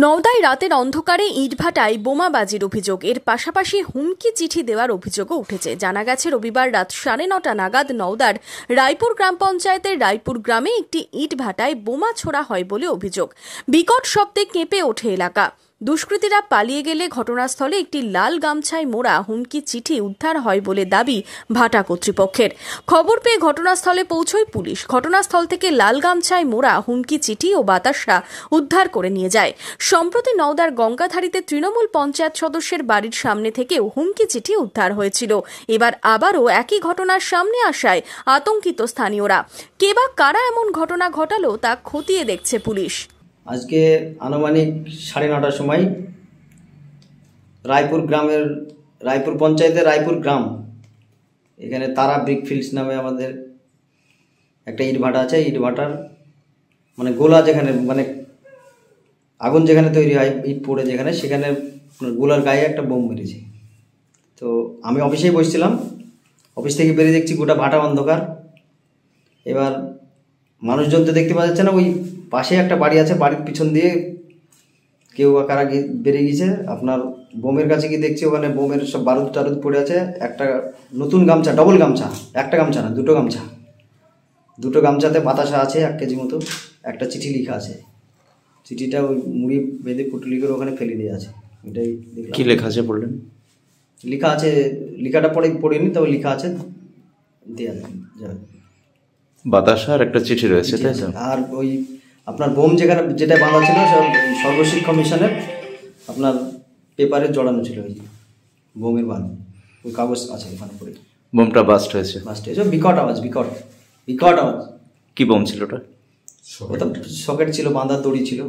নওদায় রাতের অন্ধকারে ইটভাটায় বোমাবাজির অভিযোগ, এর পাশাপাশি হুমকি চিঠি দেওয়ার অভিযোগও উঠেছে। জানা গেছে রবিবার রাত 9:30 নাগাদ নওদার রায়পুর গ্রাম পঞ্চায়েতের রায়পুর গ্রামে একটি ইটভাটায় বোমা ছোড়া হয় বলে অভিযোগ। বিকট শব্দে কেঁপে ওঠে এলাকা। দুষ্কৃতীরা পালিয়ে গেলে ঘটনাস্থলে একটি লাল গামছায় মোড়া হুমকি চিঠি উদ্ধার হয় বলে দাবি ভাটা কর্তৃপক্ষের। খবর পেয়ে ঘটনাস্থলে পৌঁছয় পুলিশ। ঘটনাস্থল থেকে লাল গামছায় মোড়া হুমকি চিঠি ও বাতাসা উদ্ধার করে নিয়ে যায়। সম্প্রতি নওদার গঙ্গাধারীতে তৃণমূল পঞ্চায়েত সদস্যের বাড়ির সামনে থেকেও হুমকি চিঠি উদ্ধার হয়েছিল। এবার আবারও একই ঘটনার সামনে আসায় আতঙ্কিত স্থানীয়রা। কে বা কারা এমন ঘটনা ঘটালো তা খতিয়ে দেখছে পুলিশ। আজকে আনুমানিক 9:30টার সময় রায়পুর পঞ্চায়েতের রায়পুর গ্রাম, এখানে তারা ব্রিকফিল্ডস নামে আমাদের একটা ইটভাটা আছে। ইটভাটার মানে গোলা যেখানে মানে আগুন যেখানে তৈরি হয়, ইট পড়ে যেখানে, সেখানে গোলার গায়ে একটা বোম মেরেছে। তো আমি অফিসেই বসছিলাম, অফিস থেকে বেরিয়ে দেখছি গোটা ভাটা অন্ধকার। এবার মানুষজন তো দেখতে পাওয়া যাচ্ছে না। ওই পাশে একটা বাড়ি আছে, বাড়ির পিছন দিয়ে কেউ বা কারা বেরিয়ে গিয়েছে। আপনার বোমের কাছে গিয়ে দেখছি ওখানে বোমের সব বারুদ টারুদ পড়ে আছে। একটা নতুন গামছা, ডবল গামছা, একটা গামছা না, দুটো গামছাতে বাতাসা আছে 1 কেজি মতো। একটা চিঠি লেখা আছে, চিঠিটা ওই মুড়ি বেঁধে পুটুলি করে ওখানে ফেলে দিয়ে আছে। এটাই কি লেখা আছে বললেন? লেখা আছে, লেখাটা পড়িনি, তবে লেখা আছে দেয়া যাবে। বাতাসা আর একটা চিঠি রয়েছে, তাই তো? আর ওই আপনার বোম যেটা বাঁধা ছিল সর্বশিক্ষা মিশনের আপনার পেপারে জড়ানো ছিল, ওই বোমের বাঁধ, ওই কাগজ আছে ওখানে পড়ে। বোমটা বাস্ট হয়েছে। বিকট আওয়াজ। কি বোম ছিল ওটা? সকেট ছিল, বাঁধার দড়ি ছিল।